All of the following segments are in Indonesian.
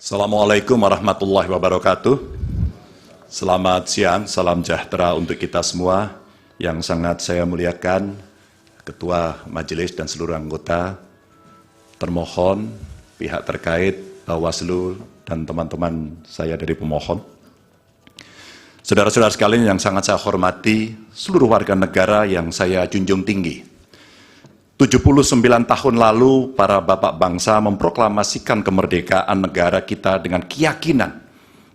Assalamualaikum warahmatullahi wabarakatuh. Selamat siang, salam sejahtera untuk kita semua. Yang sangat saya muliakan, Ketua Majelis dan seluruh anggota, termohon, pihak terkait, Bawaslu, dan teman-teman saya dari pemohon. Saudara-saudara sekalian yang sangat saya hormati, seluruh warga negara yang saya junjung tinggi. 79 tahun lalu, para bapak bangsa memproklamasikan kemerdekaan negara kita dengan keyakinan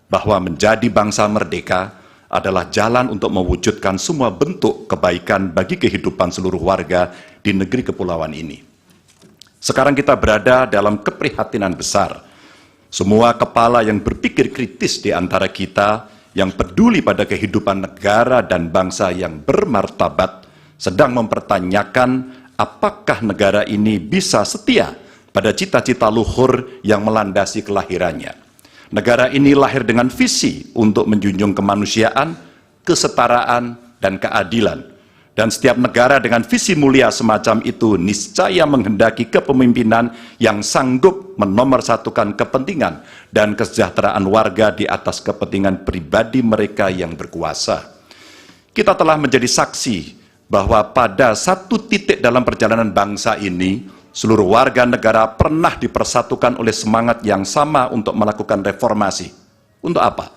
bahwa menjadi bangsa merdeka adalah jalan untuk mewujudkan semua bentuk kebaikan bagi kehidupan seluruh warga di negeri kepulauan ini. Sekarang kita berada dalam keprihatinan besar. Semua kepala yang berpikir kritis di antara kita, yang peduli pada kehidupan negara dan bangsa yang bermartabat, sedang mempertanyakan apakah negara ini bisa setia pada cita-cita luhur yang melandasi kelahirannya. Negara ini lahir dengan visi untuk menjunjung kemanusiaan, kesetaraan, dan keadilan. Dan setiap negara dengan visi mulia semacam itu niscaya menghendaki kepemimpinan yang sanggup menomorsatukan kepentingan dan kesejahteraan warga di atas kepentingan pribadi mereka yang berkuasa. Kita telah menjadi saksi bahwa pada satu titik dalam perjalanan bangsa ini, seluruh warga negara pernah dipersatukan oleh semangat yang sama untuk melakukan reformasi. Untuk apa?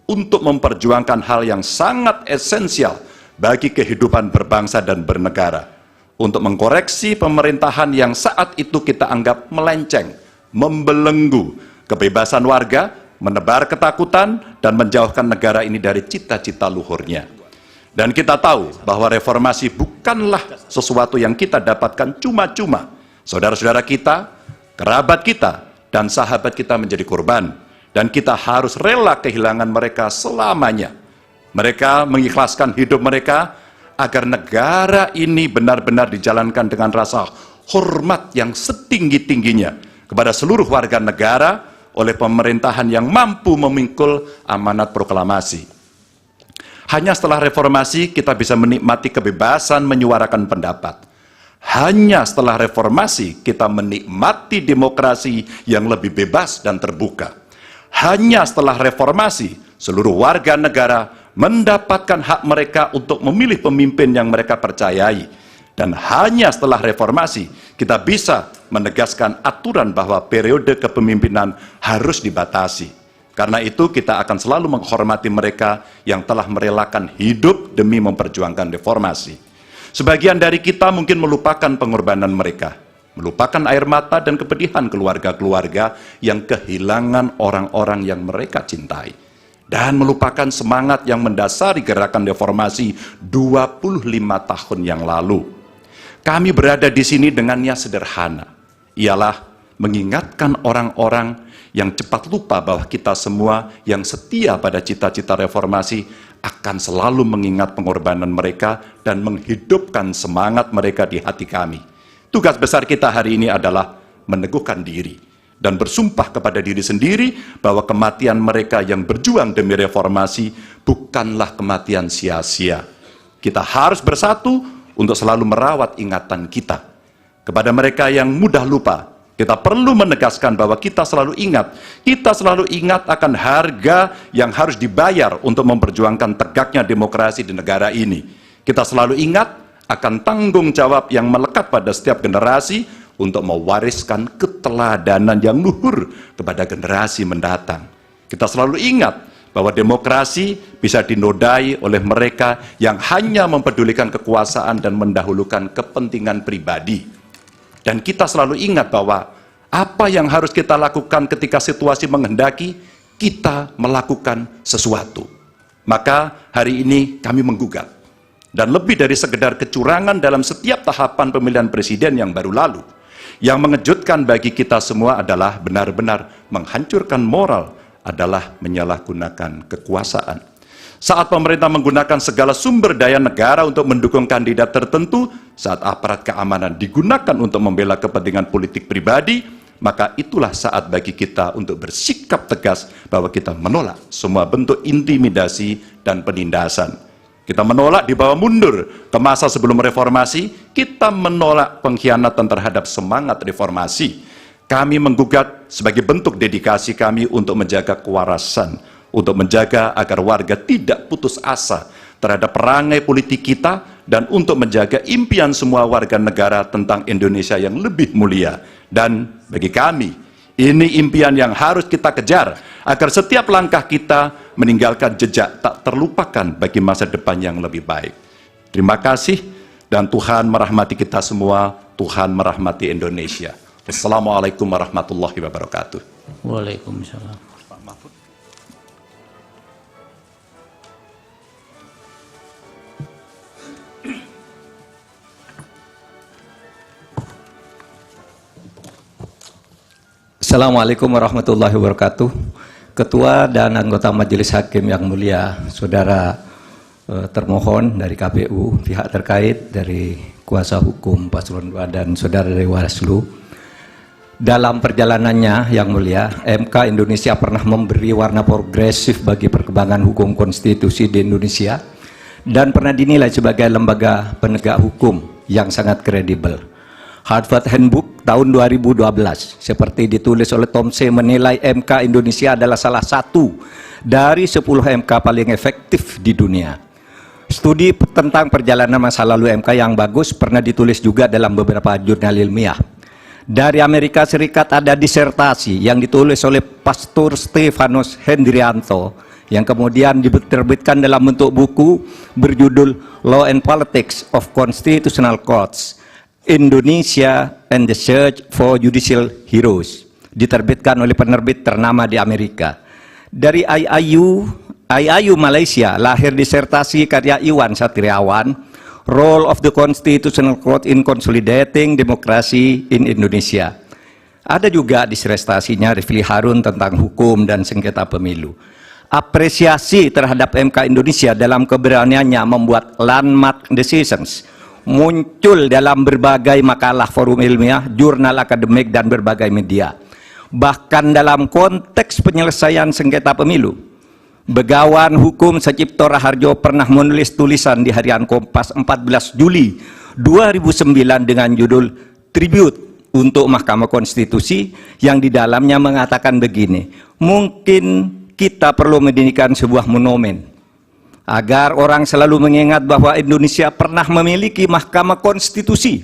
Untuk memperjuangkan hal yang sangat esensial bagi kehidupan berbangsa dan bernegara. Untuk mengkoreksi pemerintahan yang saat itu kita anggap melenceng, membelenggu kebebasan warga, menebar ketakutan, dan menjauhkan negara ini dari cita-cita luhurnya. Dan kita tahu bahwa reformasi bukanlah sesuatu yang kita dapatkan cuma-cuma. Saudara-saudara kita, kerabat kita, dan sahabat kita menjadi korban. Dan kita harus rela kehilangan mereka selamanya. Mereka mengikhlaskan hidup mereka agar negara ini benar-benar dijalankan dengan rasa hormat yang setinggi-tingginya kepada seluruh warga negara oleh pemerintahan yang mampu memikul amanat proklamasi. Hanya setelah reformasi kita bisa menikmati kebebasan menyuarakan pendapat. Hanya setelah reformasi kita menikmati demokrasi yang lebih bebas dan terbuka. Hanya setelah reformasi seluruh warga negara mendapatkan hak mereka untuk memilih pemimpin yang mereka percayai. Dan hanya setelah reformasi kita bisa menegaskan aturan bahwa periode kepemimpinan harus dibatasi. Karena itu kita akan selalu menghormati mereka yang telah merelakan hidup demi memperjuangkan reformasi. Sebagian dari kita mungkin melupakan pengorbanan mereka, melupakan air mata dan kepedihan keluarga-keluarga yang kehilangan orang-orang yang mereka cintai, dan melupakan semangat yang mendasari gerakan reformasi 25 tahun yang lalu. Kami berada di sini dengan niat sederhana, ialah mengingatkan orang-orang yang cepat lupa bahwa kita semua yang setia pada cita-cita reformasi akan selalu mengingat pengorbanan mereka dan menghidupkan semangat mereka di hati kami. Tugas besar kita hari ini adalah meneguhkan diri dan bersumpah kepada diri sendiri bahwa kematian mereka yang berjuang demi reformasi bukanlah kematian sia-sia. Kita harus bersatu untuk selalu merawat ingatan kita. Kepada mereka yang mudah lupa, kita perlu menegaskan bahwa kita selalu ingat akan harga yang harus dibayar untuk memperjuangkan tegaknya demokrasi di negara ini. Kita selalu ingat akan tanggung jawab yang melekat pada setiap generasi untuk mewariskan keteladanan yang luhur kepada generasi mendatang. Kita selalu ingat bahwa demokrasi bisa dinodai oleh mereka yang hanya mempedulikan kekuasaan dan mendahulukan kepentingan pribadi. Dan kita selalu ingat bahwa apa yang harus kita lakukan ketika situasi menghendaki, kita melakukan sesuatu. Maka hari ini kami menggugat. Dan lebih dari sekedar kecurangan dalam setiap tahapan pemilihan presiden yang baru lalu. Yang mengejutkan bagi kita semua adalah benar-benar menghancurkan moral, adalah menyalahgunakan kekuasaan. Saat pemerintah menggunakan segala sumber daya negara untuk mendukung kandidat tertentu, saat aparat keamanan digunakan untuk membela kepentingan politik pribadi, maka itulah saat bagi kita untuk bersikap tegas bahwa kita menolak semua bentuk intimidasi dan penindasan. Kita menolak dibawa mundur ke masa sebelum reformasi, kita menolak pengkhianatan terhadap semangat reformasi. Kami menggugat sebagai bentuk dedikasi kami untuk menjaga kewarasan, untuk menjaga agar warga tidak putus asa terhadap perangai politik kita, dan untuk menjaga impian semua warga negara tentang Indonesia yang lebih mulia. Dan bagi kami, ini impian yang harus kita kejar, agar setiap langkah kita meninggalkan jejak tak terlupakan bagi masa depan yang lebih baik. Terima kasih, dan Tuhan merahmati kita semua, Tuhan merahmati Indonesia. Wassalamualaikum warahmatullahi wabarakatuh. Waalaikumsalam. Assalamualaikum warahmatullahi wabarakatuh. Ketua dan anggota Majelis Hakim yang mulia, saudara termohon dari KPU, pihak terkait dari kuasa hukum Paslon 2 dan saudara dari Bawaslu. Dalam perjalanannya yang mulia, MK Indonesia pernah memberi warna progresif bagi perkembangan hukum konstitusi di Indonesia dan pernah dinilai sebagai lembaga penegak hukum yang sangat kredibel. Harvard Handbook tahun 2012 seperti ditulis oleh Tom C. menilai MK Indonesia adalah salah satu dari 10 MK paling efektif di dunia. Studi tentang perjalanan masa lalu MK yang bagus pernah ditulis juga dalam beberapa jurnal ilmiah. Dari Amerika Serikat ada disertasi yang ditulis oleh Pastor Stefanus Hendrianto yang kemudian diterbitkan dalam bentuk buku berjudul Law and Politics of Constitutional Courts, Indonesia and the Search for Judicial Heroes, diterbitkan oleh penerbit ternama di Amerika. Dari IAIU Malaysia lahir disertasi karya Iwan Satriawan, Role of the Constitutional Court in Consolidating Democracy in Indonesia. Ada juga disertasinya Rifli Harun tentang hukum dan sengketa pemilu. Apresiasi terhadap MK Indonesia dalam keberaniannya membuat landmark decisions muncul dalam berbagai makalah forum ilmiah, jurnal akademik, dan berbagai media. Bahkan dalam konteks penyelesaian sengketa pemilu, Begawan Hukum Sacipto Raharjo pernah menulis tulisan di harian Kompas 14 Juli 2009 dengan judul Tribute untuk Mahkamah Konstitusi, yang di dalamnya mengatakan begini: mungkin kita perlu mendirikan sebuah monumen agar orang selalu mengingat bahwa Indonesia pernah memiliki Mahkamah Konstitusi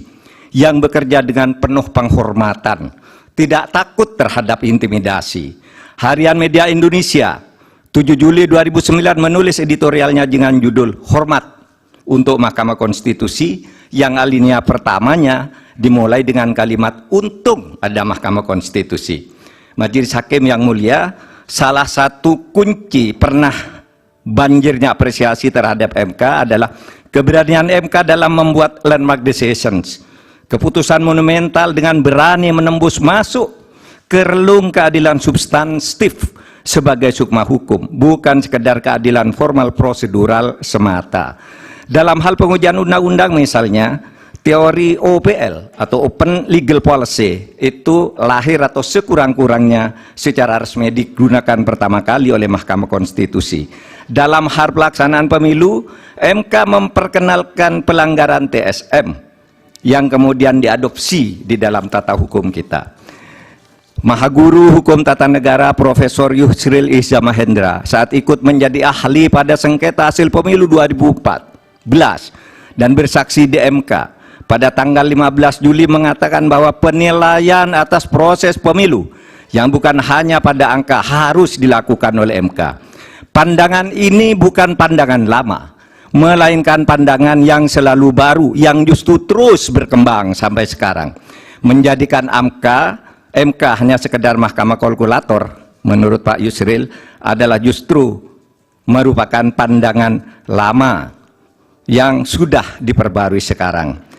yang bekerja dengan penuh penghormatan, tidak takut terhadap intimidasi. Harian Media Indonesia 7 Juli 2009 menulis editorialnya dengan judul Hormat untuk Mahkamah Konstitusi, yang alinea pertamanya dimulai dengan kalimat untung ada Mahkamah Konstitusi. Majelis Hakim yang mulia, salah satu kunci pernah banjirnya apresiasi terhadap MK adalah keberanian MK dalam membuat landmark decisions, keputusan monumental dengan berani menembus masuk ke relung keadilan substantif sebagai sukma hukum, bukan sekedar keadilan formal prosedural semata. Dalam hal pengujian undang-undang misalnya, teori OPL atau Open Legal Policy itu lahir atau sekurang-kurangnya secara resmi digunakan pertama kali oleh Mahkamah Konstitusi. Dalam hal pelaksanaan pemilu, MK memperkenalkan pelanggaran TSM yang kemudian diadopsi di dalam tata hukum kita. Mahaguru Hukum Tata Negara Profesor Yusril Iza Mahendra saat ikut menjadi ahli pada sengketa hasil pemilu 2014 dan bersaksi di MK pada tanggal 15 Juli mengatakan bahwa penilaian atas proses pemilu yang bukan hanya pada angka harus dilakukan oleh MK. Pandangan ini bukan pandangan lama, melainkan pandangan yang selalu baru, yang justru terus berkembang sampai sekarang, menjadikan MK hanya sekedar mahkamah kalkulator. Menurut Pak Yusril adalah justru merupakan pandangan lama yang sudah diperbarui sekarang.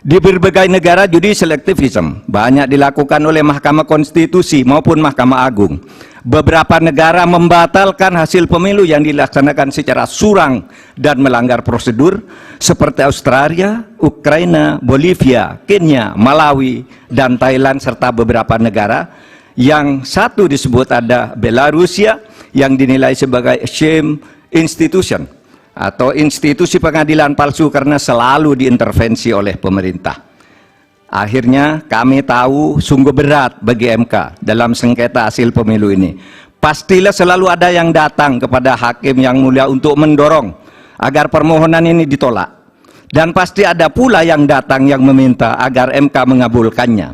Di berbagai negara judicial activism banyak dilakukan oleh Mahkamah Konstitusi maupun Mahkamah Agung. Beberapa negara membatalkan hasil pemilu yang dilaksanakan secara curang dan melanggar prosedur seperti Australia, Ukraina, Bolivia, Kenya, Malawi, dan Thailand, serta beberapa negara yang satu disebut ada Belarusia yang dinilai sebagai shame institution atau institusi pengadilan palsu karena selalu diintervensi oleh pemerintah. Akhirnya kami tahu sungguh berat bagi MK dalam sengketa hasil pemilu ini. Pastilah selalu ada yang datang kepada hakim yang mulia untuk mendorong agar permohonan ini ditolak. Dan pasti ada pula yang datang yang meminta agar MK mengabulkannya.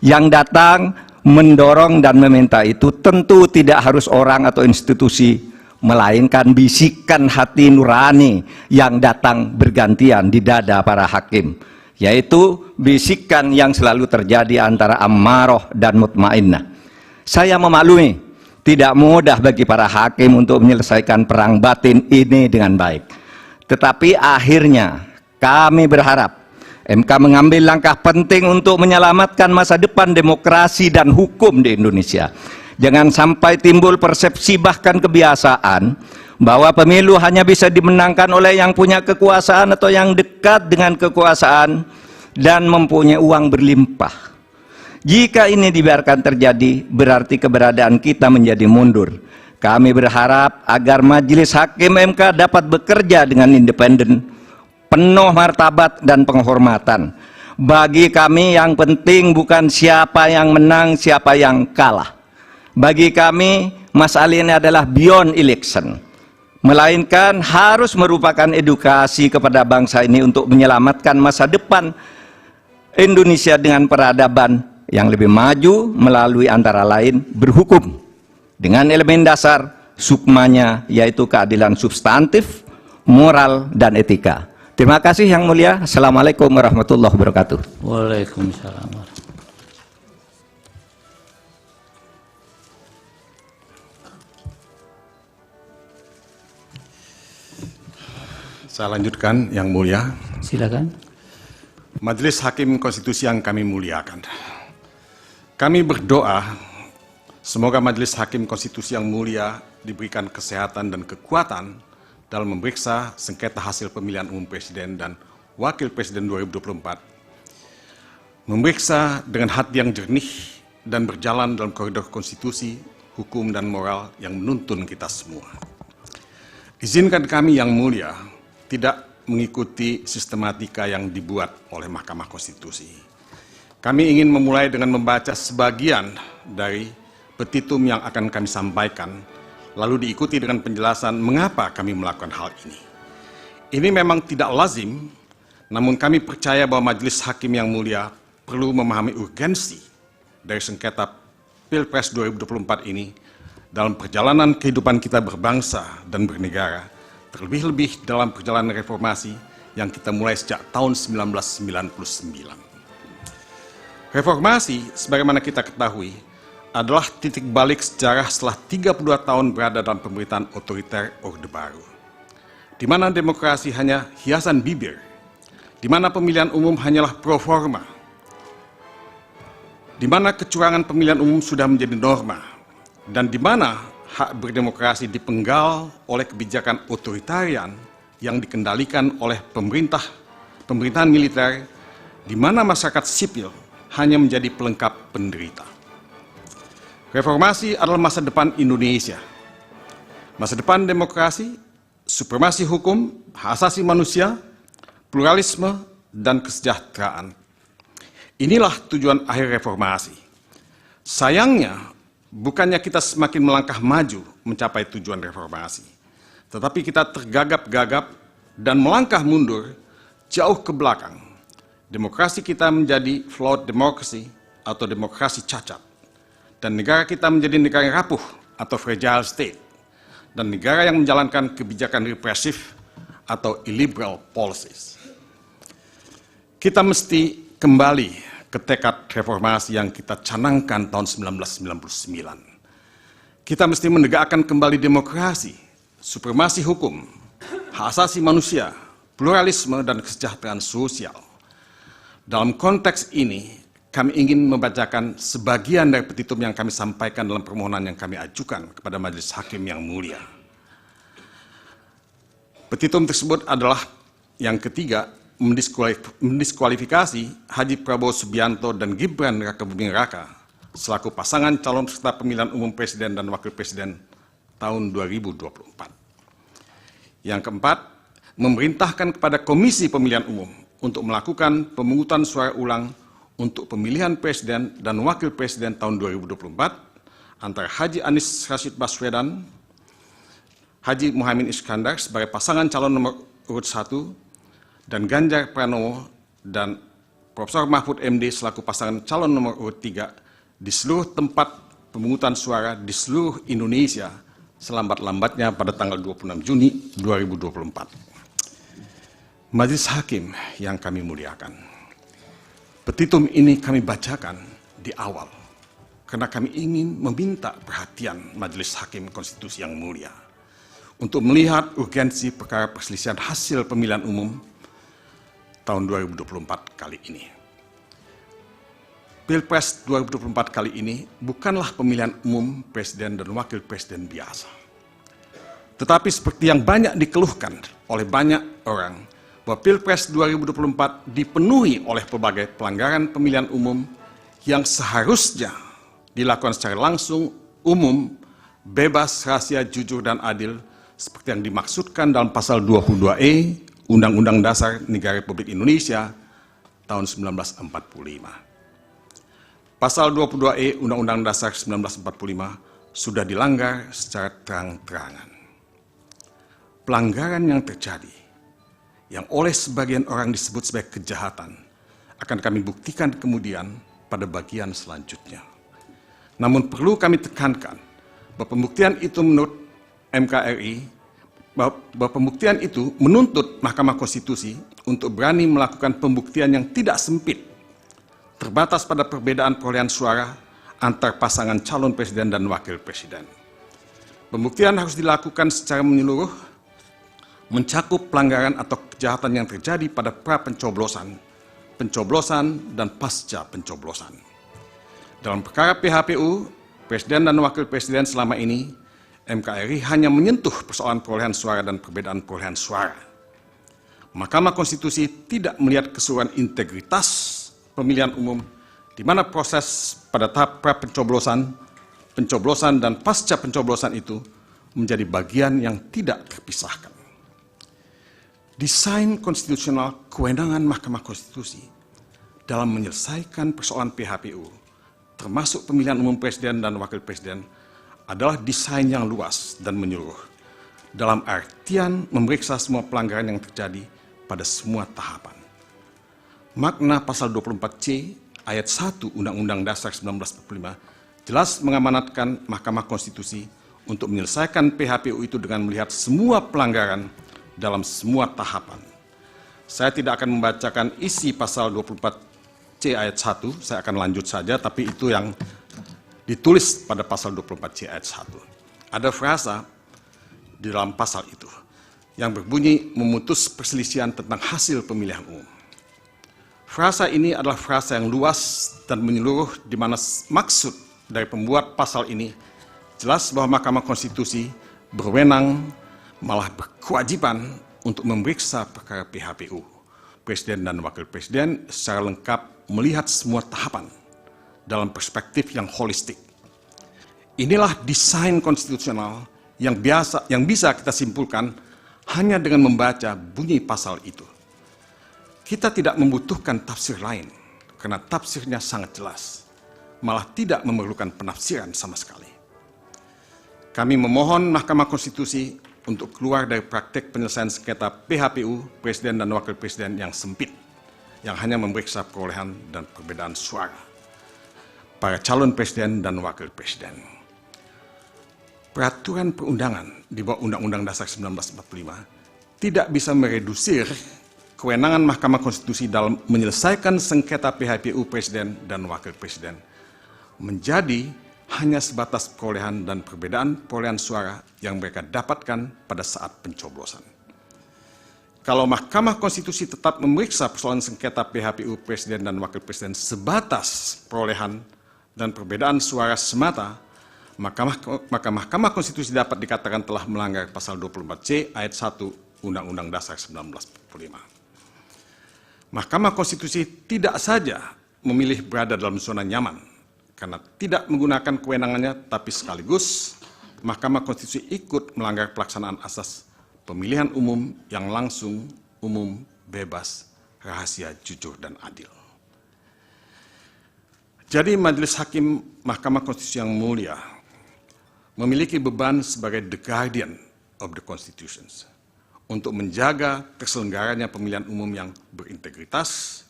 Yang datang mendorong dan meminta itu tentu tidak harus orang atau institusi, melainkan bisikan hati nurani yang datang bergantian di dada para hakim, yaitu bisikan yang selalu terjadi antara ammaroh dan mutmainnah. Saya memaklumi tidak mudah bagi para hakim untuk menyelesaikan perang batin ini dengan baik. Tetapi akhirnya kami berharap MK mengambil langkah penting untuk menyelamatkan masa depan demokrasi dan hukum di Indonesia. Jangan sampai timbul persepsi bahkan kebiasaan bahwa pemilu hanya bisa dimenangkan oleh yang punya kekuasaan atau yang dekat dengan kekuasaan dan mempunyai uang berlimpah. Jika ini dibiarkan terjadi, berarti keberadaan kita menjadi mundur. Kami berharap agar Majelis Hakim MK dapat bekerja dengan independen, penuh martabat dan penghormatan. Bagi kami yang penting bukan siapa yang menang, siapa yang kalah. Bagi kami, masalah ini adalah beyond election, melainkan harus merupakan edukasi kepada bangsa ini untuk menyelamatkan masa depan Indonesia dengan peradaban yang lebih maju melalui antara lain berhukum dengan elemen dasar sukmanya, yaitu keadilan substantif, moral, dan etika. Terima kasih Yang Mulia. Assalamualaikum warahmatullahi wabarakatuh. Waalaikumsalam. Saya lanjutkan, Yang Mulia. Silakan. Majelis Hakim Konstitusi yang kami muliakan. Kami berdoa semoga Majelis Hakim Konstitusi yang mulia diberikan kesehatan dan kekuatan dalam memeriksa sengketa hasil pemilihan umum Presiden dan Wakil Presiden 2024. Memeriksa dengan hati yang jernih dan berjalan dalam koridor konstitusi, hukum, dan moral yang menuntun kita semua. Izinkan kami yang mulia tidak mengikuti sistematika yang dibuat oleh Mahkamah Konstitusi. Kami ingin memulai dengan membaca sebagian dari petitum yang akan kami sampaikan, lalu diikuti dengan penjelasan mengapa kami melakukan hal ini. Ini memang tidak lazim, namun kami percaya bahwa Majelis Hakim yang mulia perlu memahami urgensi dari sengketa Pilpres 2024 ini dalam perjalanan kehidupan kita berbangsa dan bernegara, terlebih-lebih dalam perjalanan reformasi yang kita mulai sejak tahun 1999. Reformasi, sebagaimana kita ketahui, adalah titik balik sejarah setelah 32 tahun berada dalam pemerintahan otoriter Orde Baru, di mana demokrasi hanya hiasan bibir, di mana pemilihan umum hanyalah pro forma, di mana kecurangan pemilihan umum sudah menjadi norma, dan di mana hak berdemokrasi dipenggal oleh kebijakan otoritarian yang dikendalikan oleh pemerintahan militer, di mana masyarakat sipil hanya menjadi pelengkap penderita. Reformasi adalah masa depan Indonesia. Masa depan demokrasi, supremasi hukum, hak asasi manusia, pluralisme, dan kesejahteraan. Inilah tujuan akhir reformasi. Sayangnya, bukannya kita semakin melangkah maju mencapai tujuan reformasi, tetapi kita tergagap-gagap dan melangkah mundur jauh ke belakang. Demokrasi kita menjadi flawed democracy atau demokrasi cacat, dan negara kita menjadi negara yang rapuh atau fragile state, dan negara yang menjalankan kebijakan represif atau illiberal policies. Kita mesti kembali ke tekad reformasi yang kita canangkan tahun 1999. Kita mesti menegakkan kembali demokrasi, supremasi hukum, hak asasi manusia, pluralisme, dan kesejahteraan sosial. Dalam konteks ini, kami ingin membacakan sebagian dari petitum yang kami sampaikan dalam permohonan yang kami ajukan kepada Majelis Hakim yang mulia. Petitum tersebut adalah yang ketiga, mendiskualifikasi Haji Prabowo Subianto dan Gibran Rakabuming Raka selaku pasangan calon peserta pemilihan umum Presiden dan Wakil Presiden tahun 2024. Yang keempat, memerintahkan kepada Komisi Pemilihan Umum untuk melakukan pemungutan suara ulang untuk pemilihan presiden dan wakil presiden tahun 2024 antara Haji Anies Rashid Baswedan, Haji Muhaimin Iskandar sebagai pasangan calon nomor urut 1, dan Ganjar Pranowo dan Profesor Mahfud MD selaku pasangan calon nomor urut 3 di seluruh tempat pemungutan suara di seluruh Indonesia selambat-lambatnya pada tanggal 26 Juni 2024. Majelis Hakim yang kami muliakan, petitum ini kami bacakan di awal karena kami ingin meminta perhatian Majelis Hakim Konstitusi yang mulia untuk melihat urgensi perkara perselisihan hasil pemilihan umum tahun 2024 kali ini. Pilpres 2024 kali ini bukanlah pemilihan umum presiden dan wakil presiden biasa. Tetapi seperti yang banyak dikeluhkan oleh banyak orang, bahwa Pilpres 2024 dipenuhi oleh berbagai pelanggaran pemilihan umum yang seharusnya dilakukan secara langsung, umum, bebas, rahasia, jujur, dan adil, seperti yang dimaksudkan dalam pasal 22E Undang-Undang Dasar Negara Republik Indonesia tahun 1945. Pasal 22E Undang-Undang Dasar 1945 sudah dilanggar secara terang-terangan. Pelanggaran yang terjadi, yang oleh sebagian orang disebut sebagai kejahatan, akan kami buktikan kemudian pada bagian selanjutnya. Namun perlu kami tekankan bahwa pembuktian itu menurut MKRI, bahwa pembuktian itu menuntut Mahkamah Konstitusi untuk berani melakukan pembuktian yang tidak sempit, terbatas pada perbedaan perolehan suara antar pasangan calon presiden dan wakil presiden. Pembuktian harus dilakukan secara menyeluruh, mencakup pelanggaran atau kejahatan yang terjadi pada pra-pencoblosan, pencoblosan, dan pasca pencoblosan. Dalam perkara PHPU, Presiden dan Wakil Presiden selama ini, MKRI hanya menyentuh persoalan perolehan suara dan perbedaan perolehan suara. Mahkamah Konstitusi tidak melihat keseluruhan integritas pemilihan umum, di mana proses pada tahap pra-pencoblosan, pencoblosan, dan pasca pencoblosan itu menjadi bagian yang tidak terpisahkan. Desain konstitusional kewenangan Mahkamah Konstitusi dalam menyelesaikan persoalan PHPU, termasuk pemilihan umum presiden dan wakil presiden, adalah desain yang luas dan menyeluruh, dalam artian memeriksa semua pelanggaran yang terjadi pada semua tahapan. Makna pasal 24C ayat 1 Undang-Undang Dasar 1945 jelas mengamanatkan Mahkamah Konstitusi untuk menyelesaikan PHPU itu dengan melihat semua pelanggaran dalam semua tahapan. Saya tidak akan membacakan isi pasal 24C ayat 1, saya akan lanjut saja, tapi itu yang ditulis pada pasal 24C ayat 1. Ada frasa di dalam pasal itu yang berbunyi memutus perselisihan tentang hasil pemilihan umum. Frasa ini adalah frasa yang luas dan menyeluruh, di mana maksud dari pembuat pasal ini jelas bahwa Mahkamah Konstitusi berwenang, malah berkewajiban untuk memeriksa perkara PHPU, Presiden dan Wakil Presiden secara lengkap melihat semua tahapan dalam perspektif yang holistik. Inilah desain konstitusional yang bisa kita simpulkan hanya dengan membaca bunyi pasal itu. Kita tidak membutuhkan tafsir lain, karena tafsirnya sangat jelas, malah tidak memerlukan penafsiran sama sekali. Kami memohon Mahkamah Konstitusi untuk keluar dari praktek penyelesaian sengketa PHPU, Presiden dan Wakil Presiden yang sempit, yang hanya memeriksa perolehan dan perbedaan suara para calon presiden dan wakil presiden. Peraturan perundangan di bawah Undang-Undang Dasar 1945 tidak bisa meredusir kewenangan Mahkamah Konstitusi dalam menyelesaikan sengketa PHPU Presiden dan Wakil Presiden menjadi hanya sebatas perolehan dan perbedaan perolehan suara yang mereka dapatkan pada saat pencoblosan. Kalau Mahkamah Konstitusi tetap memeriksa persoalan sengketa PHPU Presiden dan Wakil Presiden sebatas perolehan dan perbedaan suara semata, maka Mahkamah Konstitusi dapat dikatakan telah melanggar pasal 24C ayat 1 Undang-Undang Dasar 1945. Mahkamah Konstitusi tidak saja memilih berada dalam zona nyaman, karena tidak menggunakan kewenangannya, tapi sekaligus Mahkamah Konstitusi ikut melanggar pelaksanaan asas pemilihan umum yang langsung, umum, bebas, rahasia, jujur, dan adil. Jadi Majelis Hakim Mahkamah Konstitusi yang mulia memiliki beban sebagai the guardian of the constitutions untuk menjaga terselenggaranya pemilihan umum yang berintegritas,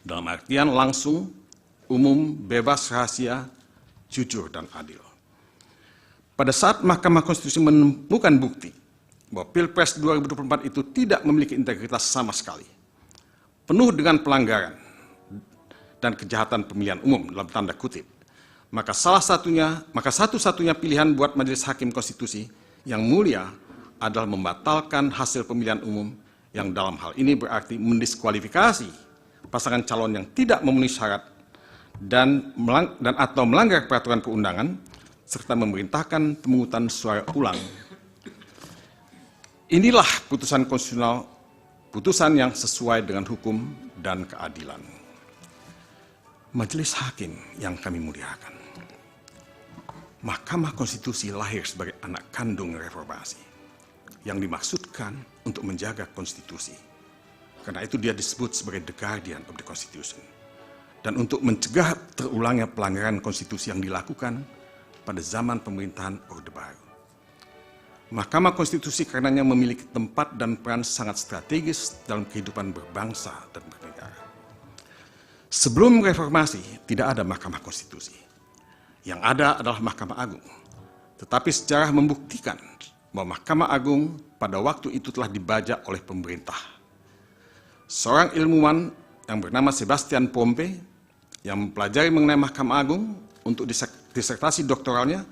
dalam artian langsung, umum, bebas, rahasia, jujur, dan adil. Pada saat Mahkamah Konstitusi menemukan bukti bahwa Pilpres 2024 itu tidak memiliki integritas sama sekali, penuh dengan pelanggaran dan kejahatan pemilihan umum dalam tanda kutip, maka satu-satunya pilihan buat Majelis Hakim Konstitusi yang mulia adalah membatalkan hasil pemilihan umum yang dalam hal ini berarti mendiskualifikasi pasangan calon yang tidak memenuhi syarat dan atau melanggar peraturan perundangan serta memerintahkan pemungutan suara ulang. Inilah putusan konstitusional, putusan yang sesuai dengan hukum dan keadilan. Majelis Hakim yang kami muliakan, Mahkamah Konstitusi lahir sebagai anak kandung reformasi yang dimaksudkan untuk menjaga konstitusi. Karena itu dia disebut sebagai the guardian of the constitution. Dan untuk mencegah terulangnya pelanggaran konstitusi yang dilakukan pada zaman pemerintahan Orde Baru. Mahkamah Konstitusi karenanya memiliki tempat dan peran sangat strategis dalam kehidupan berbangsa dan bernegara. Sebelum reformasi, tidak ada Mahkamah Konstitusi. Yang ada adalah Mahkamah Agung. Tetapi sejarah membuktikan bahwa Mahkamah Agung pada waktu itu telah dibajak oleh pemerintah. Seorang ilmuwan yang bernama Sebastian Pompe yang mempelajari mengenai Mahkamah Agung untuk disertasi doktoralnya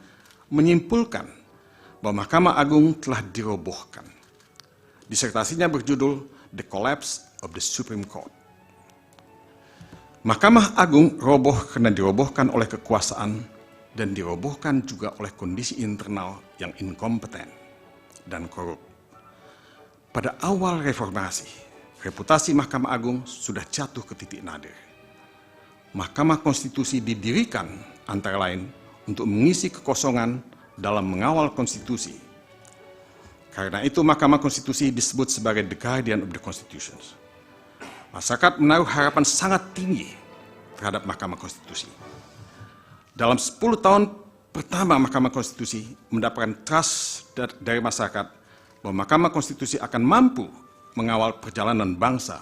menyimpulkan bahwa Mahkamah Agung telah dirobohkan. Disertasinya berjudul The Collapse of the Supreme Court. Mahkamah Agung roboh karena dirobohkan oleh kekuasaan dan dirobohkan juga oleh kondisi internal yang inkompeten dan korup. Pada awal reformasi, reputasi Mahkamah Agung sudah jatuh ke titik nadir. Mahkamah Konstitusi didirikan antara lain untuk mengisi kekosongan dalam mengawal konstitusi. Karena itu Mahkamah Konstitusi disebut sebagai the guardian of the constitutions. Masyarakat menaruh harapan sangat tinggi terhadap Mahkamah Konstitusi. Dalam 10 tahun pertama Mahkamah Konstitusi mendapatkan trust dari masyarakat bahwa Mahkamah Konstitusi akan mampu mengawal perjalanan bangsa,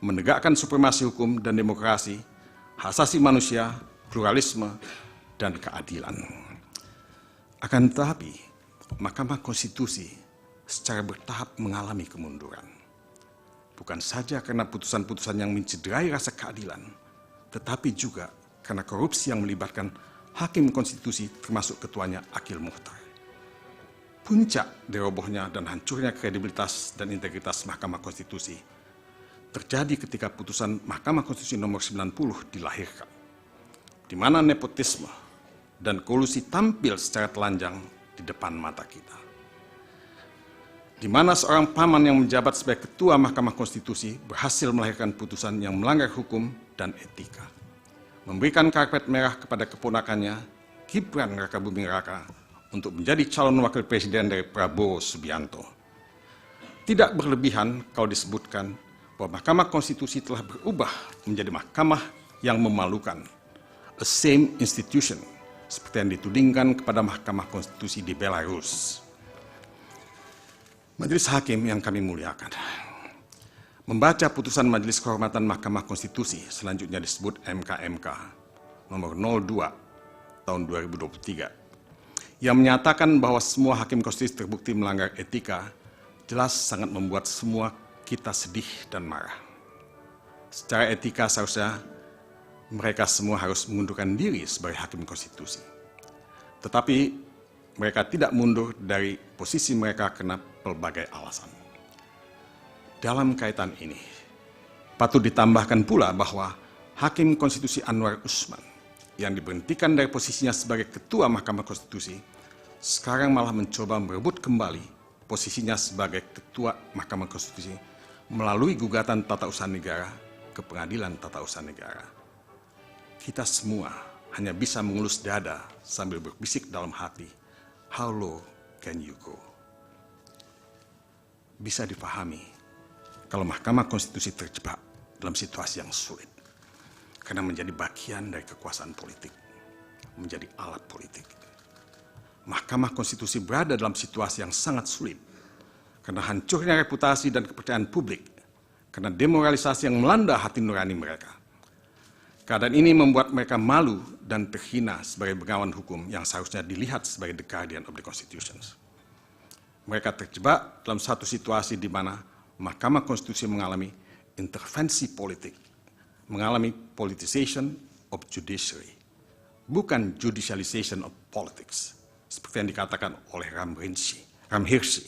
menegakkan supremasi hukum dan demokrasi, hak asasi manusia, pluralisme, dan keadilan. Akan tetapi, Mahkamah Konstitusi secara bertahap mengalami kemunduran. Bukan saja karena putusan-putusan yang mencederai rasa keadilan, tetapi juga karena korupsi yang melibatkan hakim konstitusi termasuk ketuanya Akil Mukhtar. Puncak dari robohnya dan hancurnya kredibilitas dan integritas Mahkamah Konstitusi terjadi ketika putusan Mahkamah Konstitusi nomor 90 dilahirkan, di mana nepotisme dan kolusi tampil secara telanjang di depan mata kita. Di mana seorang paman yang menjabat sebagai ketua Mahkamah Konstitusi berhasil melahirkan putusan yang melanggar hukum dan etika, memberikan karpet merah kepada keponakannya, Gibran Rakabuming Raka, untuk menjadi calon wakil presiden dari Prabowo Subianto. Tidak berlebihan kalau disebutkan bahwa Mahkamah Konstitusi telah berubah menjadi mahkamah yang memalukan, a same institution, seperti yang ditudingkan kepada Mahkamah Konstitusi di Belarus. Majelis Hakim yang kami muliakan, membaca putusan Majelis Kehormatan Mahkamah Konstitusi, selanjutnya disebut MKMK, nomor 02 tahun 2023, yang menyatakan bahwa semua hakim konstitusi terbukti melanggar etika, jelas sangat membuat semua kita sedih dan marah. Secara etika seharusnya mereka semua harus mengundurkan diri sebagai hakim konstitusi. Tetapi mereka tidak mundur dari posisi mereka karena pelbagai alasan. Dalam kaitan ini, patut ditambahkan pula bahwa Hakim Konstitusi Anwar Usman yang diberhentikan dari posisinya sebagai Ketua Mahkamah Konstitusi, sekarang malah mencoba merebut kembali posisinya sebagai Ketua Mahkamah Konstitusi melalui gugatan tata usaha negara ke Pengadilan Tata Usaha Negara. Kita semua hanya bisa mengelus dada sambil berbisik dalam hati, how low can you go? Bisa dipahami kalau Mahkamah Konstitusi terjebak dalam situasi yang sulit. karena menjadi bagian dari kekuasaan politik, menjadi alat politik. Mahkamah Konstitusi berada dalam situasi yang sangat sulit karena hancurnya reputasi dan kepercayaan publik, karena demoralisasi yang melanda hati nurani mereka. Keadaan ini membuat mereka malu dan terhina sebagai bengawan hukum yang seharusnya dilihat sebagai the guardian of the Constitution. Mereka terjebak dalam satu situasi di mana Mahkamah Konstitusi mengalami intervensi politik, mengalami politicization of judiciary, bukan judicialization of politics, seperti yang dikatakan oleh Ram Hirsi.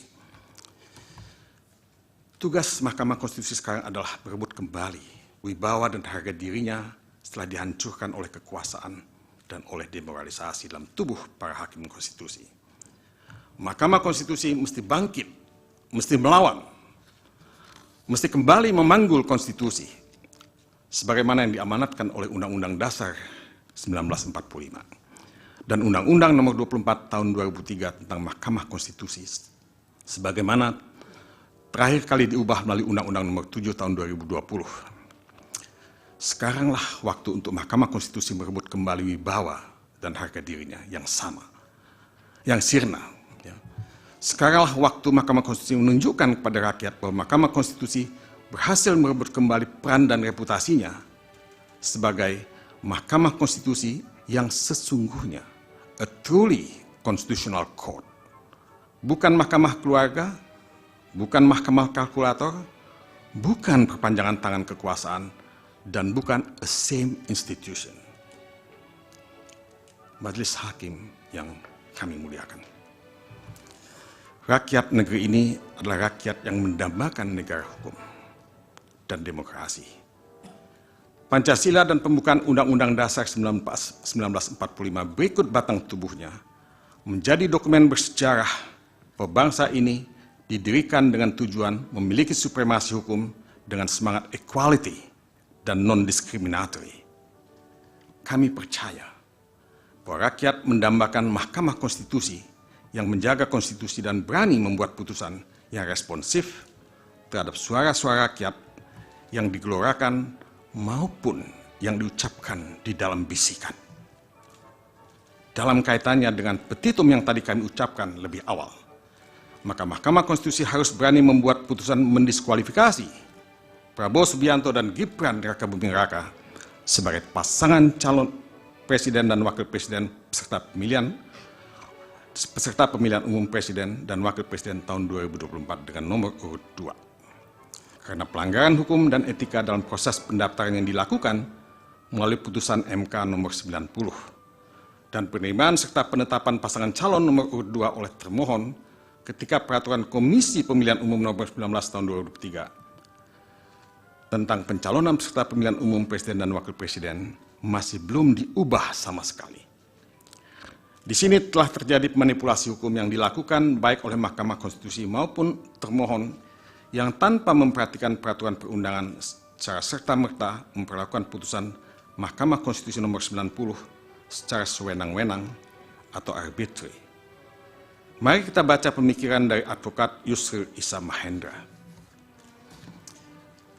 Tugas Mahkamah Konstitusi sekarang adalah berebut kembali wibawa dan harga dirinya setelah dihancurkan oleh kekuasaan dan oleh demoralisasi dalam tubuh para hakim konstitusi. Mahkamah Konstitusi mesti bangkit, mesti melawan, mesti kembali memanggul konstitusi, sebagaimana yang diamanatkan oleh Undang-Undang Dasar 1945 dan Undang-Undang Nomor 24 Tahun 2003 tentang Mahkamah Konstitusi, sebagaimana terakhir kali diubah melalui Undang-Undang Nomor 7 Tahun 2020. Sekaranglah waktu untuk Mahkamah Konstitusi merebut kembali wibawa dan harga dirinya yang sama, yang sirna. Sekaranglah waktu Mahkamah Konstitusi menunjukkan kepada rakyat bahwa Mahkamah Konstitusi berhasil merebut kembali peran dan reputasinya sebagai Mahkamah Konstitusi yang sesungguhnya, a truly constitutional court. Bukan mahkamah keluarga, bukan mahkamah kalkulator, bukan perpanjangan tangan kekuasaan, dan bukan a same institution. Majelis Hakim yang kami muliakan. Rakyat negeri ini adalah rakyat yang mendambakan negara hukum dan demokrasi. Pancasila dan pembukaan Undang-Undang Dasar 1945 berikut batang tubuhnya menjadi dokumen bersejarah bahwa bangsa ini didirikan dengan tujuan memiliki supremasi hukum dengan semangat equality dan non-diskriminatory. Kami percaya bahwa rakyat mendambakan Mahkamah Konstitusi yang menjaga konstitusi dan berani membuat putusan yang responsif terhadap suara-suara rakyat yang digelorakan maupun yang diucapkan di dalam bisikan. Dalam kaitannya dengan petitum yang tadi kami ucapkan lebih awal, maka Mahkamah Konstitusi harus berani membuat putusan mendiskualifikasi Prabowo Subianto dan Gibran Rakabuming Raka sebagai pasangan calon presiden dan wakil presiden peserta pemilihan umum presiden dan wakil presiden tahun 2024 dengan nomor urut 2. Karena pelanggaran hukum dan etika dalam proses pendaftaran yang dilakukan melalui putusan MK nomor 90 dan penerimaan serta penetapan pasangan calon nomor urut 2 oleh termohon ketika peraturan Komisi Pemilihan Umum nomor 19 tahun 2003 tentang pencalonan peserta pemilihan umum presiden dan wakil presiden masih belum diubah sama sekali. Di sini telah terjadi manipulasi hukum yang dilakukan baik oleh Mahkamah Konstitusi maupun termohon yang tanpa memperhatikan peraturan perundangan secara serta-merta memperlakukan putusan Mahkamah Konstitusi nomor 90 secara sewenang-wenang atau arbitrary. Mari kita baca pemikiran dari advokat Yusril Issa Mahendra.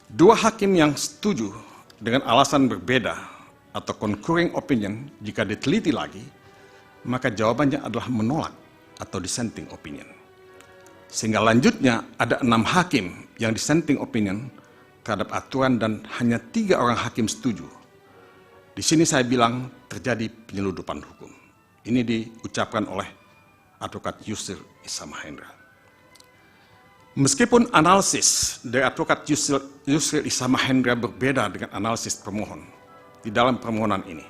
Dua hakim yang setuju dengan alasan berbeda atau concurring opinion jika diteliti lagi, maka jawabannya adalah menolak atau dissenting opinion. Sehingga lanjutnya ada 6 hakim yang dissenting opinion terhadap aturan dan hanya 3 orang hakim setuju. Di sini saya bilang terjadi penyeludupan hukum. Ini diucapkan oleh advokat Yusril Issa Mahendra. Meskipun analisis dari advokat Yusril Issa Mahendra berbeda dengan analisis pemohon di dalam permohonan ini,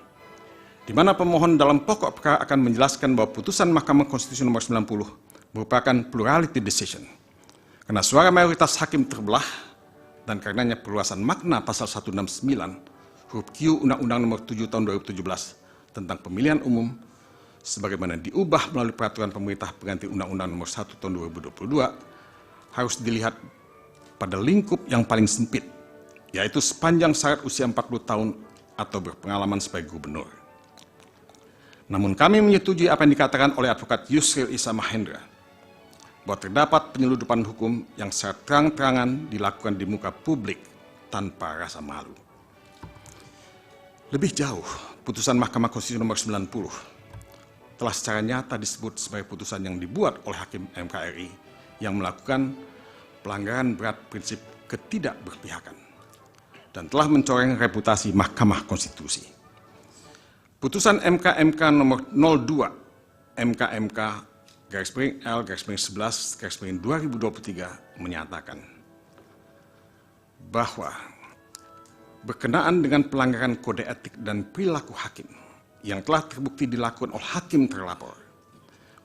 di mana pemohon dalam pokok perkara akan menjelaskan bahwa putusan Mahkamah Konstitusi nomor 90 merupakan plurality decision, karena suara mayoritas hakim terbelah dan karenanya perluasan makna pasal 169 huruf Q Undang-Undang nomor 7 tahun 2017 tentang pemilihan umum sebagaimana diubah melalui peraturan pemerintah pengganti Undang-Undang nomor 1 tahun 2022 harus dilihat pada lingkup yang paling sempit, yaitu sepanjang syarat usia 40 tahun atau berpengalaman sebagai gubernur. Namun kami menyetujui apa yang dikatakan oleh advokat Yusril Issa Mahendra, bahwa terdapat penyeludupan hukum yang secara terang-terangan dilakukan di muka publik tanpa rasa malu. Lebih jauh, putusan Mahkamah Konstitusi nomor 90 telah secara nyata disebut sebagai putusan yang dibuat oleh Hakim MK RI yang melakukan pelanggaran berat prinsip ketidakberpihakan dan telah mencoreng reputasi Mahkamah Konstitusi. Putusan MK nomor 02 MK L/11/2023 menyatakan bahwa berkenaan dengan pelanggaran kode etik dan perilaku hakim yang telah terbukti dilakukan oleh hakim terlapor,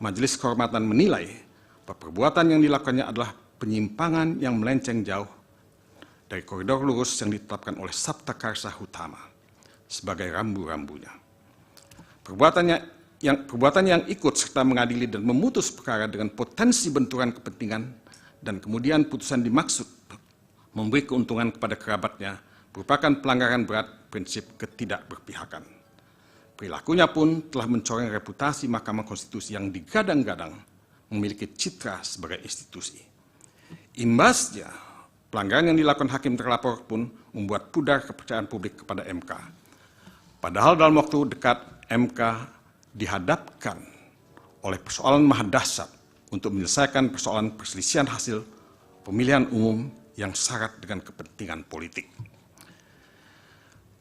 Majelis Kehormatan menilai bahwa perbuatan yang dilakukannya adalah penyimpangan yang melenceng jauh dari koridor lurus yang ditetapkan oleh Sabta Karsa Utama sebagai rambu-rambunya. Perbuatan yang ikut serta mengadili dan memutus perkara dengan potensi benturan kepentingan dan kemudian putusan dimaksud memberi keuntungan kepada kerabatnya merupakan pelanggaran berat prinsip ketidakberpihakan. Perilakunya pun telah mencoreng reputasi Mahkamah Konstitusi yang digadang-gadang memiliki citra sebagai institusi. Imbasnya, pelanggaran yang dilakukan hakim terlapor pun membuat pudar kepercayaan publik kepada MK. Padahal dalam waktu dekat MK dihadapkan oleh persoalan maha dasar untuk menyelesaikan persoalan perselisihan hasil pemilihan umum yang syarat dengan kepentingan politik.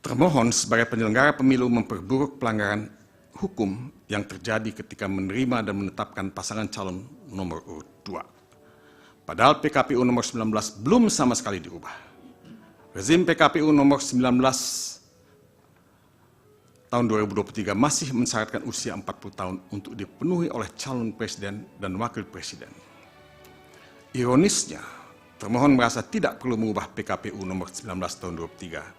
Termohon sebagai penyelenggara pemilu memperburuk pelanggaran hukum yang terjadi ketika menerima dan menetapkan pasangan calon nomor urut 2. Padahal PKPU nomor 19 belum sama sekali diubah. Rezim PKPU nomor 19 tahun 2023 masih mensyaratkan usia 40 tahun untuk dipenuhi oleh calon presiden dan wakil presiden. Ironisnya, termohon merasa tidak perlu mengubah PKPU nomor 19 tahun 2023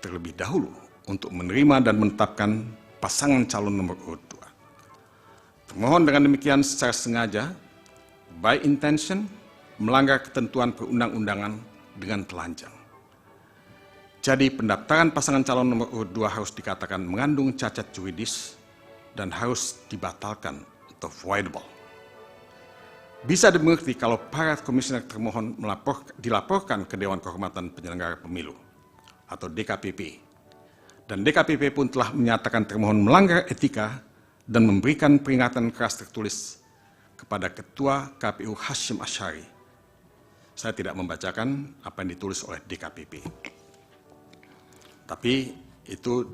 terlebih dahulu untuk menerima dan menetapkan pasangan calon nomor urut 2. Termohon dengan demikian secara sengaja, by intention, melanggar ketentuan perundang-undangan dengan telanjang. Jadi pendaftaran pasangan calon nomor urut 2 harus dikatakan mengandung cacat juridis dan harus dibatalkan atau voidable. Bisa dimengerti kalau para komisioner termohon dilaporkan ke Dewan Kehormatan Penyelenggara Pemilu atau DKPP. Dan DKPP pun telah menyatakan termohon melanggar etika dan memberikan peringatan keras tertulis kepada Ketua KPU Hashim Asyari. Saya tidak membacakan apa yang ditulis oleh DKPP. Tapi itu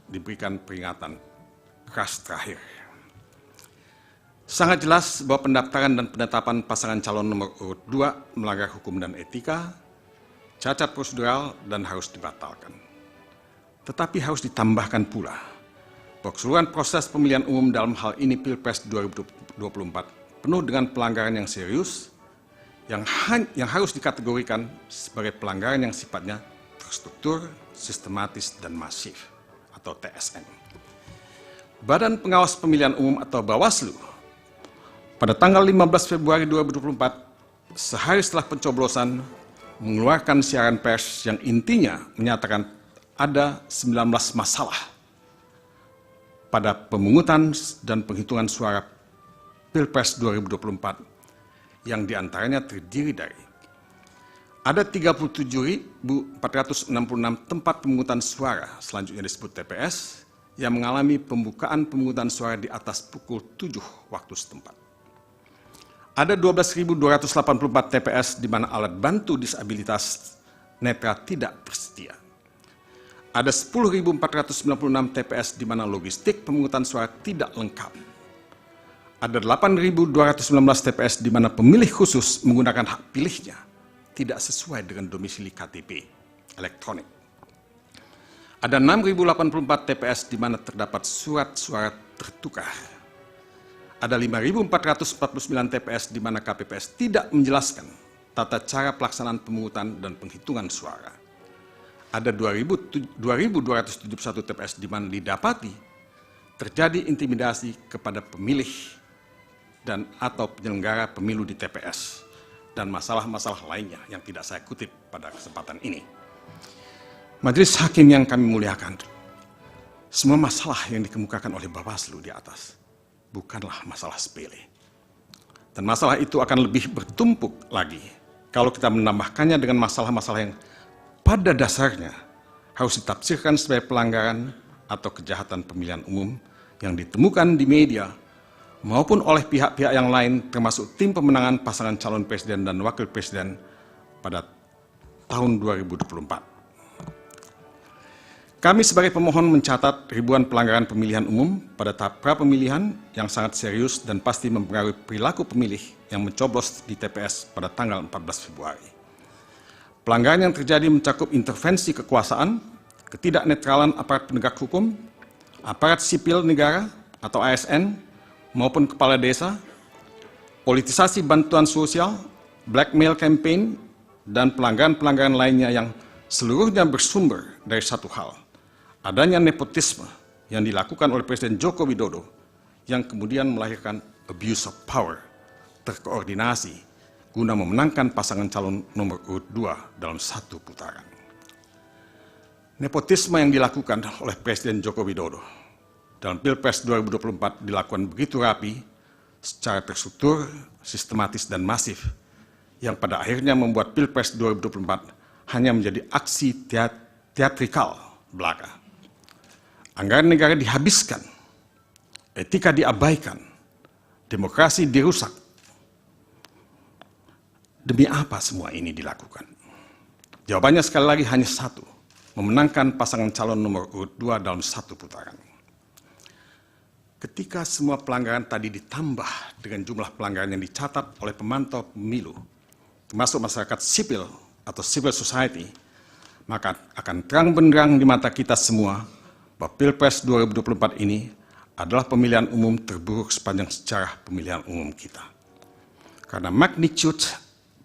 diberikan peringatan keras terakhir. Sangat jelas bahwa pendaftaran dan penetapan pasangan calon nomor urut 2 melanggar hukum dan etika, cacat prosedural, dan harus dibatalkan. Tetapi harus ditambahkan pula bahwa keseluruhan proses pemilihan umum dalam hal ini Pilpres 2024 penuh dengan pelanggaran yang serius yang harus dikategorikan sebagai pelanggaran yang sifatnya terstruktur, sistematis, dan masif atau TSM. Badan Pengawas Pemilihan Umum atau Bawaslu pada tanggal 15 Februari 2024, sehari setelah pencoblosan, mengeluarkan siaran pers yang intinya menyatakan ada 19 masalah pada pemungutan dan penghitungan suara Pilpres 2024 yang diantaranya terdiri dari ada 37.466 tempat pemungutan suara, selanjutnya disebut TPS, yang mengalami pembukaan pemungutan suara di atas pukul 7 waktu setempat. Ada 12.284 TPS di mana alat bantu disabilitas netra tidak tersedia. Ada 10.496 TPS di mana logistik pemungutan suara tidak lengkap. Ada 8.219 TPS di mana pemilih khusus menggunakan hak pilihnya tidak sesuai dengan domisili KTP elektronik. Ada 6.084 TPS di mana terdapat surat suara tertukar. Ada 5.449 TPS di mana KPPS tidak menjelaskan tata cara pelaksanaan pemungutan dan penghitungan suara. Ada 2.271 TPS di mana didapati terjadi intimidasi kepada pemilih dan atau penyelenggara pemilu di TPS dan masalah-masalah lainnya yang tidak saya kutip pada kesempatan ini. Majelis Hakim yang kami muliakan, semua masalah yang dikemukakan oleh Bawaslu di atas bukanlah masalah sepele. Dan masalah itu akan lebih bertumpuk lagi kalau kita menambahkannya dengan masalah-masalah yang pada dasarnya harus ditafsirkan sebagai pelanggaran atau kejahatan pemilihan umum yang ditemukan di media maupun oleh pihak-pihak yang lain termasuk tim pemenangan pasangan calon presiden dan wakil presiden pada tahun 2024. Kami sebagai pemohon mencatat ribuan pelanggaran pemilihan umum pada tahap pra-pemilihan yang sangat serius dan pasti mempengaruhi perilaku pemilih yang mencoblos di TPS pada tanggal 14 Februari. Pelanggaran yang terjadi mencakup intervensi kekuasaan, ketidaknetralan aparat penegak hukum, aparat sipil negara atau ASN, maupun kepala desa, politisasi bantuan sosial, blackmail campaign, dan pelanggaran-pelanggaran lainnya yang seluruhnya bersumber dari satu hal, adanya nepotisme yang dilakukan oleh Presiden Joko Widodo yang kemudian melahirkan abuse of power, terkoordinasi, guna memenangkan pasangan calon nomor urut 2 dalam satu putaran. Nepotisme yang dilakukan oleh Presiden Joko Widodo dalam Pilpres 2024 dilakukan begitu rapi, secara terstruktur, sistematis, dan masif, yang pada akhirnya membuat Pilpres 2024 hanya menjadi aksi teatrikal belaka. Anggaran negara dihabiskan, etika diabaikan, demokrasi dirusak. Demi apa semua ini dilakukan? Jawabannya sekali lagi hanya satu, memenangkan pasangan calon nomor urut 2 dalam satu putaran. Ketika semua pelanggaran tadi ditambah dengan jumlah pelanggaran yang dicatat oleh pemantau pemilu, termasuk masyarakat sipil atau civil society, maka akan terang benderang di mata kita semua bahwa Pilpres 2024 ini adalah pemilihan umum terburuk sepanjang sejarah pemilihan umum kita. Karena magnitude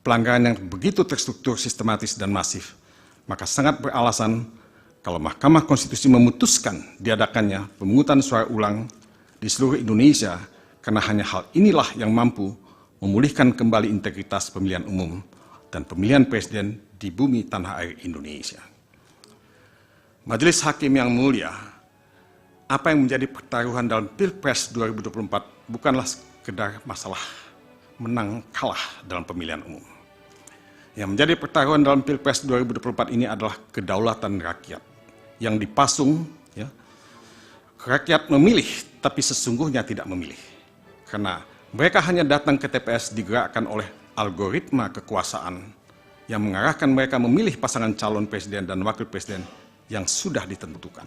pelanggaran yang begitu terstruktur, sistematis, dan masif, maka sangat beralasan kalau Mahkamah Konstitusi memutuskan diadakannya pemungutan suara ulang di seluruh Indonesia, karena hanya hal inilah yang mampu memulihkan kembali integritas pemilihan umum dan pemilihan presiden di bumi tanah air Indonesia. Majelis Hakim yang mulia, apa yang menjadi pertaruhan dalam Pilpres 2024 bukanlah sekedar masalah menang kalah dalam pemilihan umum. Yang menjadi pertaruhan dalam Pilpres 2024 ini adalah kedaulatan rakyat yang dipasung, ya. Rakyat memilih, tapi sesungguhnya tidak memilih. Karena mereka hanya datang ke TPS digerakkan oleh algoritma kekuasaan yang mengarahkan mereka memilih pasangan calon presiden dan wakil presiden yang sudah ditentukan.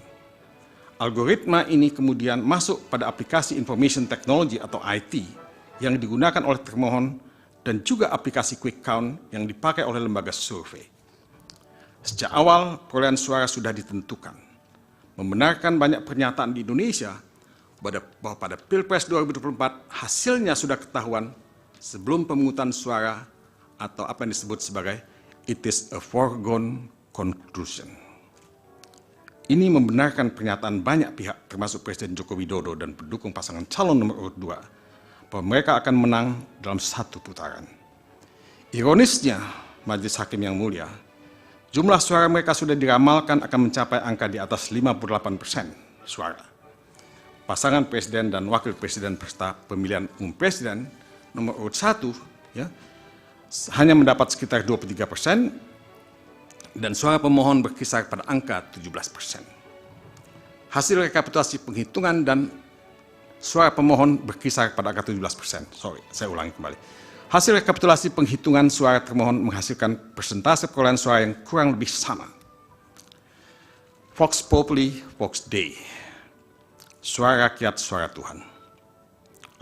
Algoritma ini kemudian masuk pada aplikasi information technology atau IT yang digunakan oleh termohon dan juga aplikasi quick count yang dipakai oleh lembaga survei. Sejak awal perolehan suara sudah ditentukan, membenarkan banyak pernyataan di Indonesia bahwa pada Pilpres 2024 hasilnya sudah ketahuan sebelum pemungutan suara atau apa yang disebut sebagai it is a foregone conclusion. Ini membenarkan pernyataan banyak pihak termasuk Presiden Joko Widodo dan pendukung pasangan calon nomor urut 2 bahwa mereka akan menang dalam satu putaran. Ironisnya, Majelis Hakim yang mulia, jumlah suara mereka sudah diramalkan akan mencapai angka di atas 58% suara. Pasangan presiden dan wakil presiden peserta pemilihan umum presiden nomor urut 1 ya, hanya mendapat sekitar 23% dan suara pemohon berkisar pada angka 17%. Hasil rekapitulasi penghitungan dan suara pemohon berkisar pada angka 17%. Saya ulangi kembali. Hasil rekapitulasi penghitungan suara termohon menghasilkan persentase perolehan suara yang kurang lebih sama. Vox Populi, Vox Dei. Suara rakyat, suara Tuhan.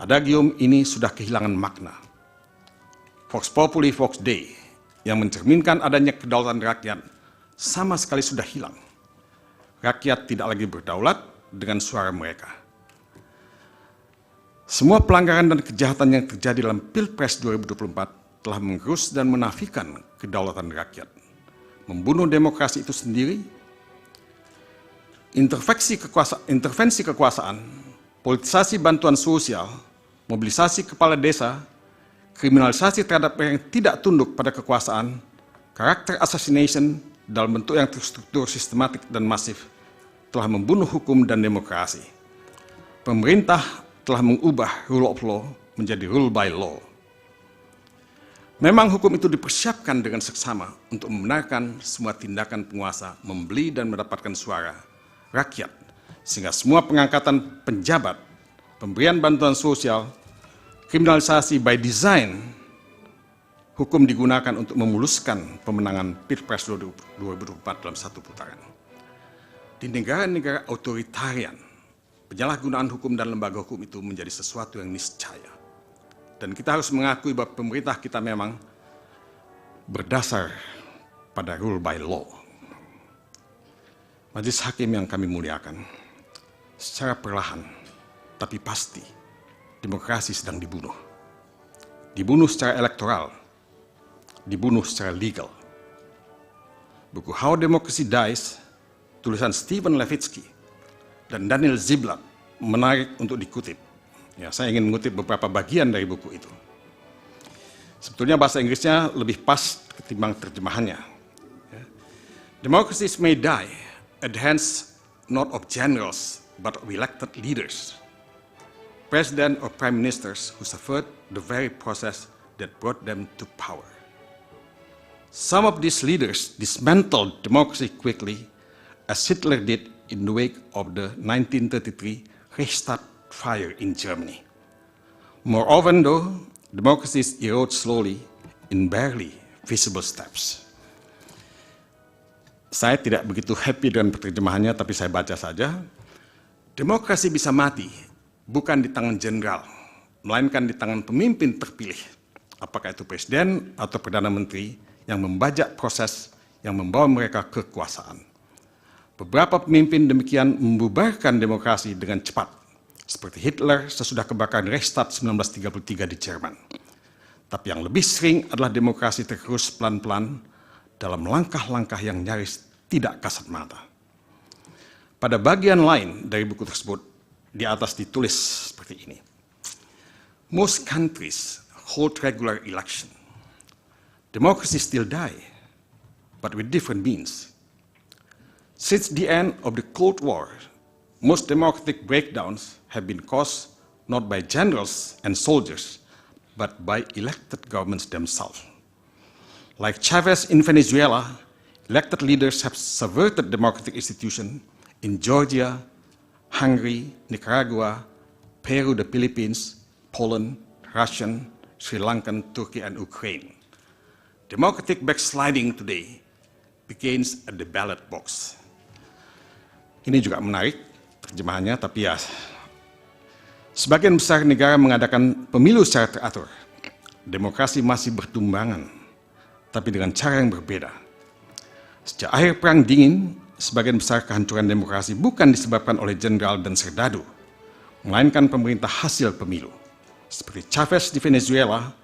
Adagium ini sudah kehilangan makna. Vox Populi, Vox Dei yang mencerminkan adanya kedaulatan rakyat sama sekali sudah hilang. Rakyat tidak lagi berdaulat dengan suara mereka. Semua pelanggaran dan kejahatan yang terjadi dalam Pilpres 2024 telah mengerus dan menafikan kedaulatan rakyat, membunuh demokrasi itu sendiri, intervensi kekuasaan, politisasi bantuan sosial, mobilisasi kepala desa, kriminalisasi terhadap yang tidak tunduk pada kekuasaan, karakter assassination dalam bentuk yang terstruktur, sistematik, dan masif telah membunuh hukum dan demokrasi. Pemerintah telah mengubah rule of law menjadi rule by law. Memang hukum itu dipersiapkan dengan seksama untuk membenarkan semua tindakan penguasa membeli dan mendapatkan suara rakyat, sehingga semua pengangkatan penjabat, pemberian bantuan sosial, kriminalisasi by design, hukum digunakan untuk memuluskan pemenangan Pilpres 2024 dalam satu putaran. Di negara-negara otoritarian, penyalahgunaan hukum dan lembaga hukum itu menjadi sesuatu yang niscaya. Dan kita harus mengakui bahwa pemerintah kita memang berdasar pada rule by law. Majelis Hakim yang kami muliakan, secara perlahan tapi pasti demokrasi sedang dibunuh. Dibunuh secara elektoral, dibunuh secara legal. Buku How Democracy Dies, tulisan Stephen Levitsky dan Daniel Ziblatt, menarik untuk dikutip. Ya, saya ingin mengutip beberapa bagian dari buku itu. Sebetulnya bahasa Inggrisnya lebih pas ketimbang terjemahannya. Ya. Democracies may die at the hands not of generals but of elected leaders, president or prime ministers who suffered the very process that brought them to power. Some of these leaders dismantled democracy quickly, as Hitler did in the wake of the 1933 Reichstag fire in Germany. More often though, democracies erode slowly in barely visible steps. Saya tidak begitu happy dengan penerjemahannya, tapi saya baca saja. Demokrasi bisa mati bukan di tangan jenderal, melainkan di tangan pemimpin terpilih, apakah itu presiden atau perdana menteri yang membajak proses yang membawa mereka ke kekuasaan. Beberapa pemimpin demikian membubarkan demokrasi dengan cepat, seperti Hitler sesudah kebakaran Reichstag 1933 di Jerman. Tapi yang lebih sering adalah demokrasi tergerus pelan-pelan dalam langkah-langkah yang nyaris tidak kasat mata. Pada bagian lain dari buku tersebut, di atas ditulis seperti ini. Most countries hold regular election. Democracy still die, but with different means. Since the end of the Cold War, most democratic breakdowns have been caused not by generals and soldiers, but by elected governments themselves. Like Chavez in Venezuela, elected leaders have subverted democratic institutions in Georgia, Hungary, Nicaragua, Peru, the Philippines, Poland, Russia, Sri Lanka, Turkey, and Ukraine. Democratic backsliding today begins at the ballot box. Ini juga menarik terjemahannya, tapi ya, sebagian besar negara mengadakan pemilu secara teratur. Demokrasi masih bertumbangan, tapi dengan cara yang berbeda. Sejak akhir Perang Dingin, sebagian besar kehancuran demokrasi bukan disebabkan oleh jenderal dan serdadu, melainkan pemerintah hasil pemilu. Seperti Chavez di Venezuela,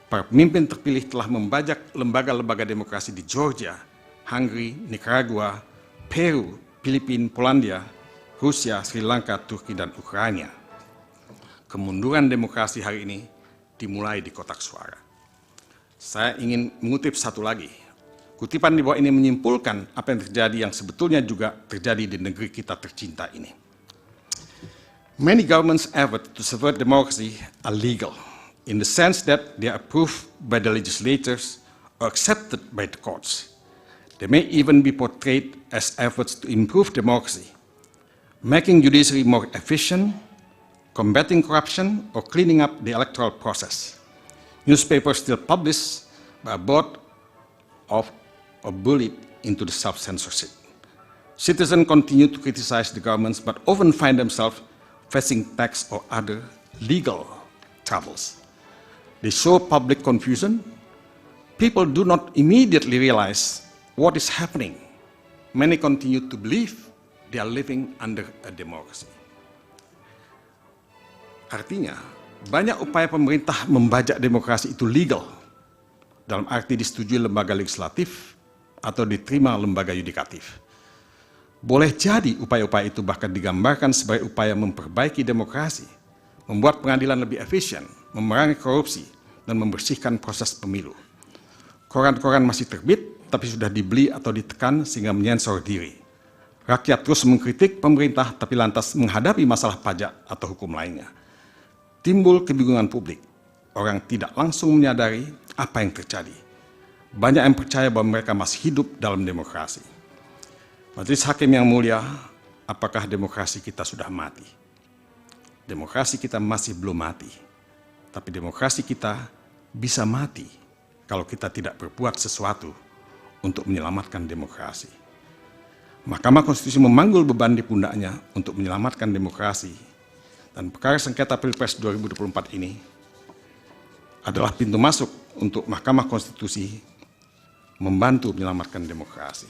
para pemimpin terpilih telah membajak lembaga-lembaga demokrasi di Georgia, Hungary, Nicaragua, Peru, Filipina, Polandia, Rusia, Sri Lanka, Turki, dan Ukraina. Kemunduran demokrasi hari ini dimulai di kotak suara. Saya ingin mengutip satu lagi. Kutipan di bawah ini menyimpulkan apa yang terjadi yang sebetulnya juga terjadi di negeri kita tercinta ini. Many governments' effort to subvert democracy are legal, in the sense that they are approved by the legislators or accepted by the courts. They may even be portrayed as efforts to improve democracy, making judiciary more efficient, combating corruption, or cleaning up the electoral process. Newspapers still publish, but are bought off or bullied into the self-censorship. Citizens continue to criticize the governments, but often find themselves facing tax or other legal troubles. They show public confusion. People do not immediately realize what is happening. Many continue to believe they are living under a democracy. Artinya, banyak upaya pemerintah membajak demokrasi itu legal, dalam arti disetujui lembaga legislatif atau diterima lembaga yudikatif. Boleh jadi upaya-upaya itu bahkan digambarkan sebagai upaya memperbaiki demokrasi, membuat pengadilan lebih efisien, memerangi korupsi, dan membersihkan proses pemilu. Koran-koran masih terbit, tapi sudah dibeli atau ditekan sehingga menyensor diri. Rakyat terus mengkritik pemerintah, tapi lantas menghadapi masalah pajak atau hukum lainnya. Timbul kebingungan publik. orang tidak langsung menyadari apa yang terjadi. Banyak yang percaya bahwa mereka masih hidup dalam demokrasi. Majelis Hakim yang mulia, apakah demokrasi kita sudah mati? Demokrasi kita masih belum mati. Tapi demokrasi kita bisa mati kalau kita tidak berbuat sesuatu untuk menyelamatkan demokrasi. Mahkamah Konstitusi memanggul beban di pundaknya untuk menyelamatkan demokrasi, dan perkara sengketa Pilpres 2024 ini adalah pintu masuk untuk Mahkamah Konstitusi membantu menyelamatkan demokrasi.